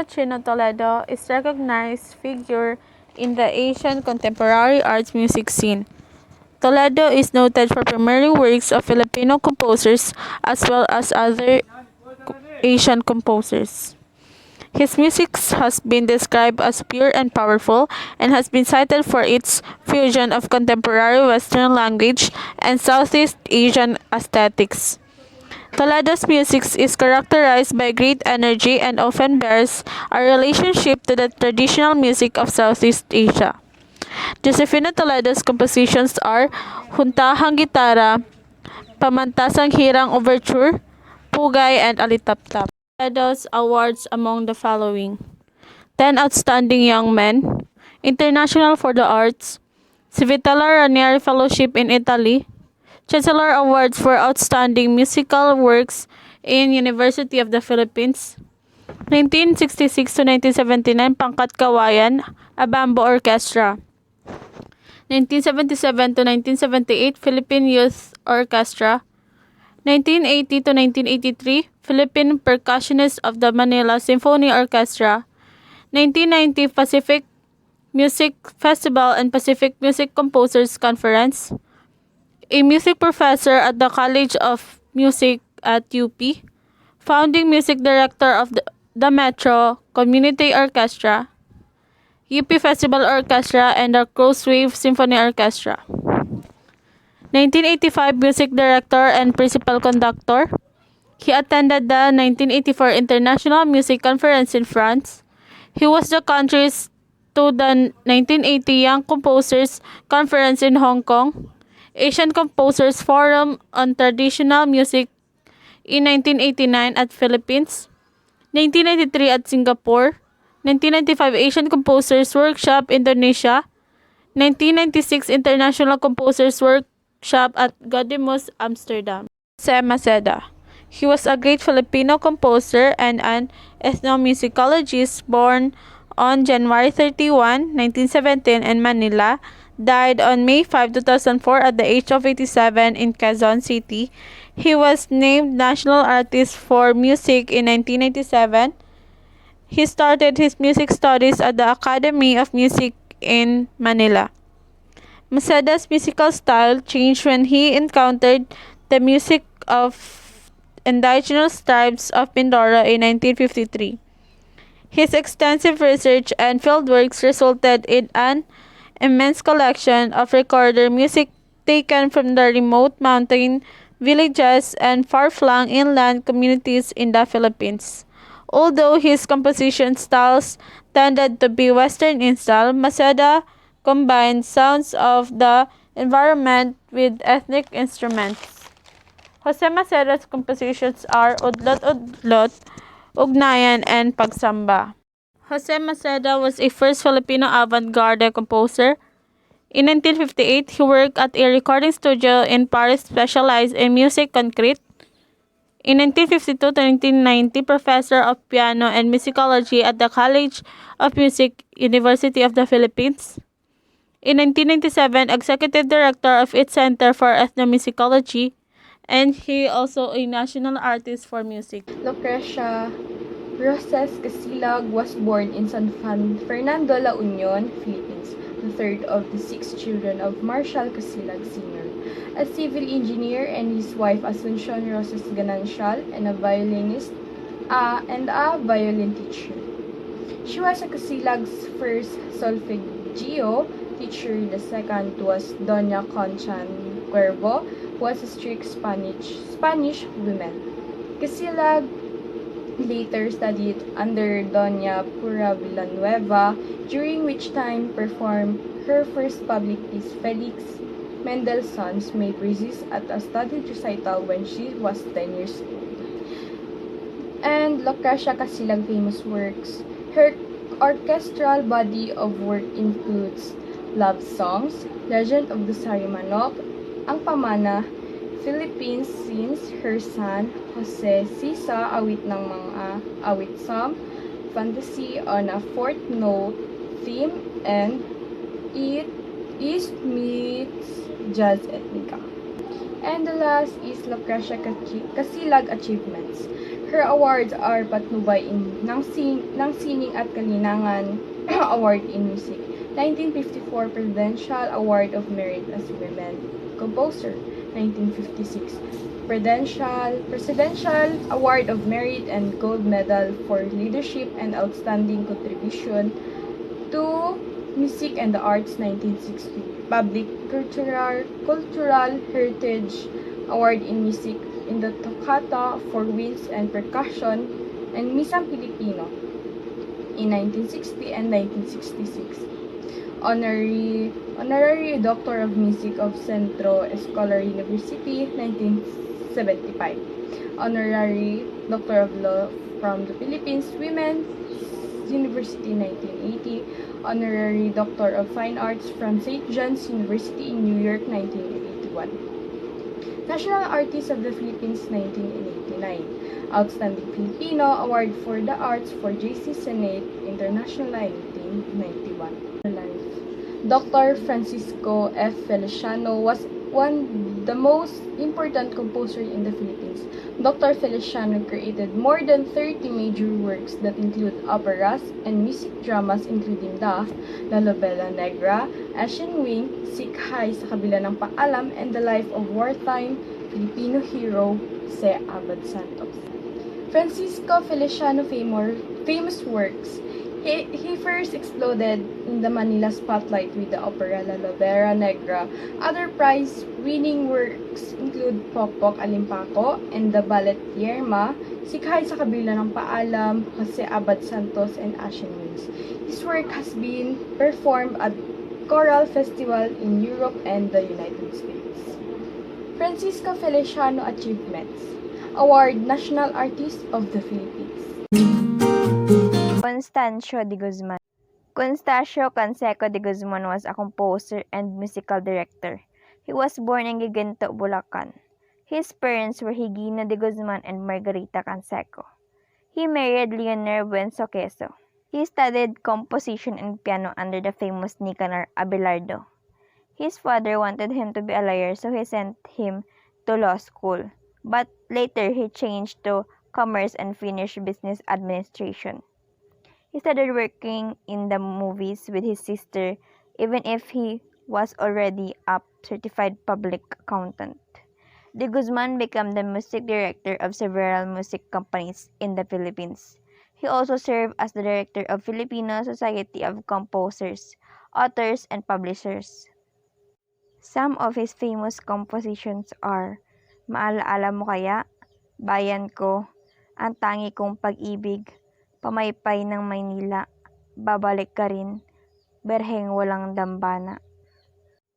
Chino Toledo is a recognized figure in the Asian contemporary arts music scene. Toledo is noted for premiering works of Filipino composers as well as other Asian composers. His music has been described as pure and powerful and has been cited for its fusion of contemporary Western language and Southeast Asian aesthetics. Toledo's music is characterized by great energy and often bears a relationship to the traditional music of Southeast Asia. Josefina Toledo's compositions are Huntahang Gitara, Pamantasang Hirang Overture, Pugay, and Alitaptap. Toledo's awards among the following: 10 Outstanding Young Men, International for the Arts, Civitella Ranieri Fellowship in Italy, Chancellor Awards for Outstanding Musical Works in University of the Philippines, 1966 to 1979 Pangkat Kawayan, Abambo Orchestra, 1977 to 1978 Philippine Youth Orchestra, 1980 to 1983 Philippine Percussionists of the Manila Symphony Orchestra, 1990 Pacific Music Festival and Pacific Music Composers Conference, a music professor at the College of Music at UP, founding music director of the Metro Community Orchestra, UP Festival Orchestra, and the Crosswave Symphony Orchestra. 1985 music director and principal conductor. He attended the 1984 International Music Conference in France. He was the country's to the 1980 Young Composers Conference in Hong Kong, Asian Composers Forum on Traditional Music in 1989 at Philippines, 1993 at Singapore, 1995 Asian Composers Workshop Indonesia, 1996 International Composers Workshop at Gaudeamus Amsterdam. Jose Maceda. He was a great Filipino composer and an ethnomusicologist born on January 31, 1917 in Manila, died on May 5, 2004 at the age of 87 in Quezon City. He was named National Artist for Music in 1997. He started his music studies at the Academy of Music in Manila. Maceda's musical style changed when he encountered the music of indigenous tribes of Mindoro in 1953. His extensive research and fieldworks resulted in an immense collection of recorder music taken from the remote mountain villages and far-flung inland communities in the Philippines. Although his composition styles tended to be Western in style, Maceda combined sounds of the environment with ethnic instruments. Jose Maceda's compositions are Udlot-Udlot, Ugnayan, and Pagsamba. Jose Maceda was a first Filipino avant-garde composer. In 1958, he worked at a recording studio in Paris specialized in music concrete. In 1952 to 1990, professor of piano and musicology at the College of Music, University of the Philippines. In 1997, executive director of its Center for Ethnomusicology, and he also a national artist for music. Lucrecia Roses Casilag was born in San Fernando, La Union, Philippines, the third of the 6 children of Marshal Casilag Sr., a civil engineer, and his wife Asuncion Roses Ganancial, and a violinist and a violin teacher. She was a Casilag's first solfeggio teacher. The second was Doña Concha Cuervo, was a strict Spanish woman. Casilag later studied under Doña Pura Villanueva, during which time performed her first public piece, Felix Mendelssohn's May Breezes, at a studied recital when she was 10 years old. And Lucrecia Casilag famous works. Her orchestral body of work includes Love Songs, Legend of the Sari Manok, Ang Pamana, Philippines Since Her Son, Jose Sisa, Awit ng Mga Awit Psalm, Fantasy on a Fourth Note, Theme, and It Is Meets Jazz Ethnica. And the last is Lucrecia Casilag Achievements. Her awards are Patnubay ng Sining at Kalinangan Award in Music, 1954 Presidential Award of Merit as Women Composer, 1956 Presidential Award of Merit and Gold Medal for Leadership and Outstanding Contribution to Music and the Arts, 1960 Public Cultural Heritage Award in Music in the Toccata for Winds and Percussion and Misang Pilipino in 1960 and 1966. Honorary Doctor of Music of Centro Escolar University, 1975. Honorary Doctor of Law from the Philippines Women's University, 1980. Honorary Doctor of Fine Arts from St. John's University in New York, 1981. National Artist of the Philippines, 1989. Outstanding Filipino Award for the Arts for J.C. Senate International, 1991. Dr. Francisco F. Feliciano was the most important composer in the Philippines. Dr. Feliciano created more than 30 major works that include operas and music dramas including La Lobela Negra, Ashen Wing, Sikhay sa Kabila ng Paalam, and the life of wartime Filipino hero Jose Abad Santos. Francisco Feliciano famous works. He first exploded in the Manila spotlight with the opera La Lobera Negra. Other prize-winning works include Pokpok Alimpako and the ballet Yerma, Sikhay sa Kabila ng Paalam, Jose Abad Santos, and Ashen Wings. His work has been performed at choral festival in Europe and the United States. Francisco Feliciano Achievements Award National Artist of the Philippines. Constancio de Guzman. Constancio Canseco de Guzman was a composer and musical director. He was born in Giginto, Bulacan. His parents were Higino de Guzman and Margarita Canseco. He married Leonor Buenso Queso. He studied composition and piano under the famous Nicanor Abelardo. His father wanted him to be a lawyer, so he sent him to law school. But later he changed to commerce and finished business administration. He started working in the movies with his sister, even if he was already a certified public accountant. De Guzman became the music director of several music companies in the Philippines. He also served as the director of Filipino Society of Composers, Authors, and Publishers. Some of his famous compositions are Maalaala Mo Kaya, Bayan Ko, Ang Tangi Kong Pag-ibig, Pamaypay ng Maynila, Babalik Ka Rin, Berheng Walang Dambana.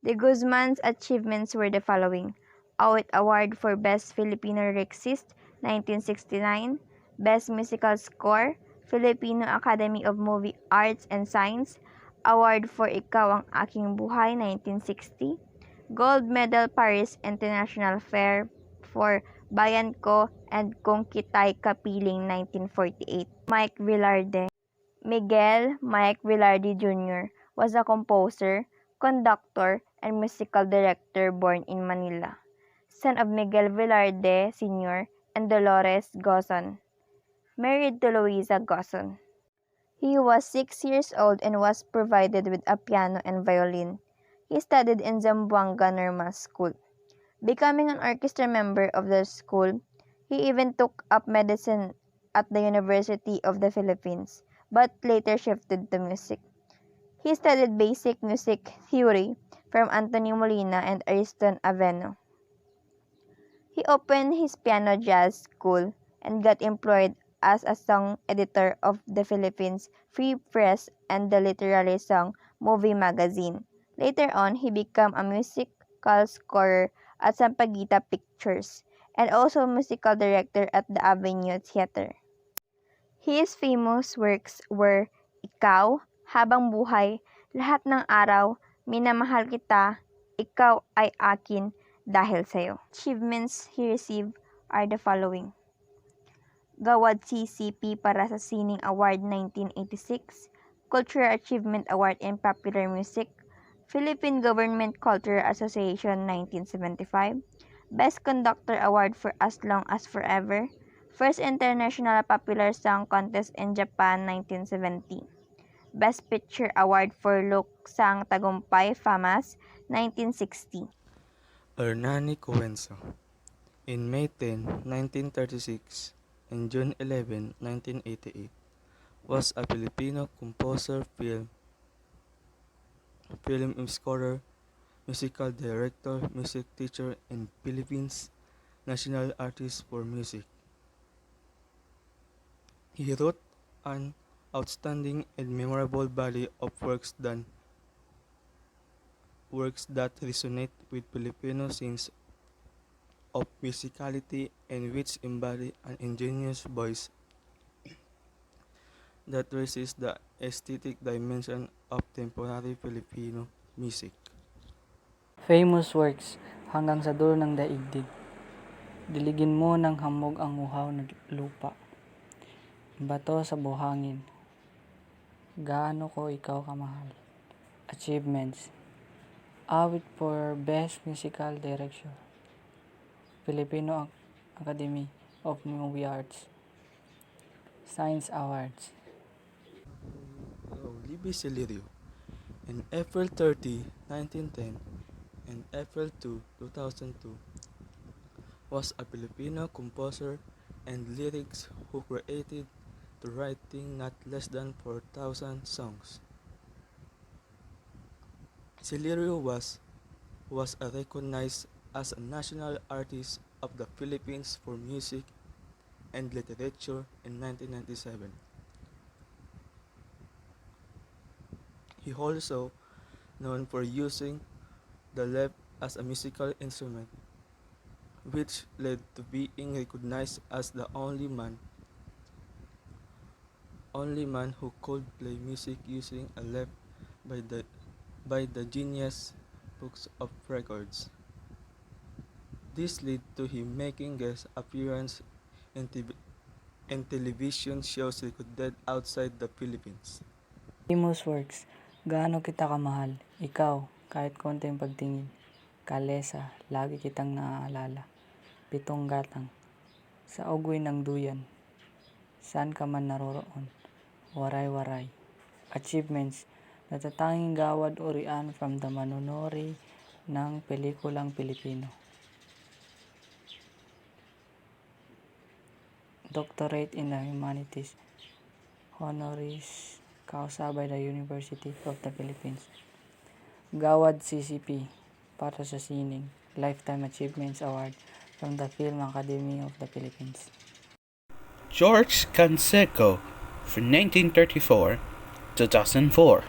De Guzman's achievements were the following: Awit Award for Best Filipino Lyricist, 1969, Best Musical Score, Filipino Academy of Movie Arts and Science, Award for Ikaw Ang Aking Buhay, 1960, Gold Medal Paris International Fair for Bayan Ko and Kung Kita'y Kapiling, 1948. Mike Velarde. Miguel Mike Velarde Jr. was a composer, conductor, and musical director born in Manila, son of Miguel Velarde Sr. and Dolores Gozon, married to Luisa Gozon. He was 6 years old and was provided with a piano and violin. He studied in Zamboanga Normal School. Becoming an orchestra member of the school, he even took up medicine at the University of the Philippines, but later shifted to music. He studied basic music theory from Anthony Molina and Ariston Aveno. He opened his piano jazz school and got employed as a song editor of the Philippines Free Press and the literary song movie magazine. Later on, he became a musical scorer at Sampaguita Pictures and also musical director at the Avenue Theater. His famous works were Ikaw, Habang Buhay, Lahat ng Araw, Minamahal Kita, Ikaw Ay Akin, Dahil Sa'yo. Achievements he received are the following: Gawad CCP para sa Sining Award 1986, Cultural Achievement Award in Popular Music, Philippine Government Cultural Association 1975, Best Conductor Award for As Long as Forever, First International Popular Song Contest in Japan 1970. Best Picture Award for Look Sang Tagumpay FAMAS 1960. Hernani Coenzo. In May 10, 1936 and June 11, 1988, was a Filipino composer, film scorer, musical director, music teacher, and Philippines national artist for music. He wrote an outstanding and memorable body of works that resonate with Filipino sense of musicality and which embody an ingenious voice that raises the aesthetic dimension of contemporary Filipino music. Famous works, hanggang sa dulo ng daigdig. Diligin mo ng hamog ang uhaw na lupa. Bato sa buhangin. Gaano ko ikaw kamahal. Achievements. Awit for Best Musical Direction. Filipino Academy of Movie Arts. Science Awards. Libby Celerio. In April 30, 1910 and April 2, 2002, was a Filipino composer and lyrics who created to writing not less than 4,000 songs. Celerio was recognized as a national artist of the Philippines for music and literature in 1997. He also known for using the lep as a musical instrument, which led to being recognized as the only man who could play music using a lep by the Guinness Books of Records. This led to him making guest appearances in television shows recorded outside the Philippines. Famous works, gaano kita kamahal. Ikaw, kahit konting pagtingin. Kalesa, lagi kitang naaalala. Pitong gatang. Sa ugwi ng duyan. Saan ka man naroroon. Waray-waray. Achievements, natatanging gawad urian from the manunuri ng pelikulang Pilipino. Doctorate in the Humanities, honoris causa by the University of the Philippines. Gawad CCP, para sa sining, Lifetime Achievements Award from the Film Academy of the Philippines. George Canseco from 1934 2004.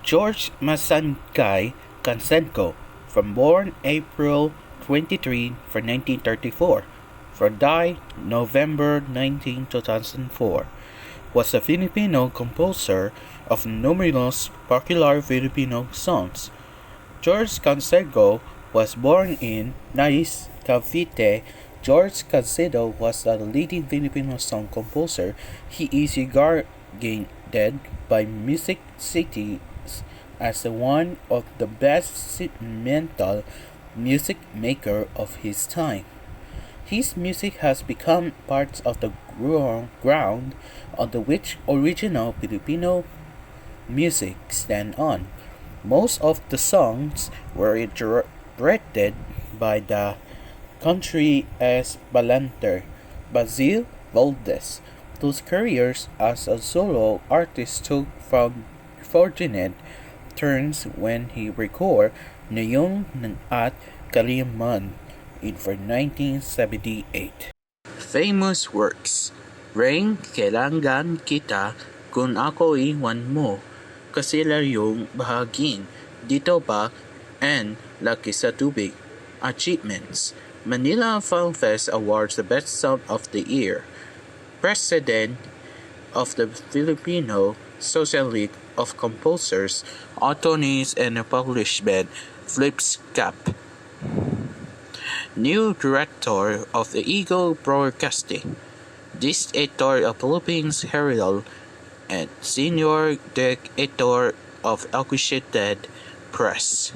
George Masankay Canseco, from born April 23 for 1934, for died November 19, 2004, was a Filipino composer of numerous popular Filipino songs. George Canseco was born in Nais, Cavite. George Canseco was a leading Filipino song composer. He is regarded by Music Cities as one of the best instrumental music maker of his time. His music has become part of the ground on which original Filipino music stand on. Most of the songs were directed by the country as Balanter, Basil Valdez, whose careers as a solo artist took from fortunate turns when he recorded Ngayon at Kaliman for 1978. Famous works. Rain, kailangan kita kung ako iwan mo. Kasilaryong bahagin. Dito ba? And Laki sa Tubig. Achievements. Manila Film Fest awards the best song of the year. President of the Filipino Social League of Composers, Attorneys and Publishment, Flips Cap. New Director of the Eagle Broadcasting, This Editor of Philippines Herald, and Senior Editor of Associated Press.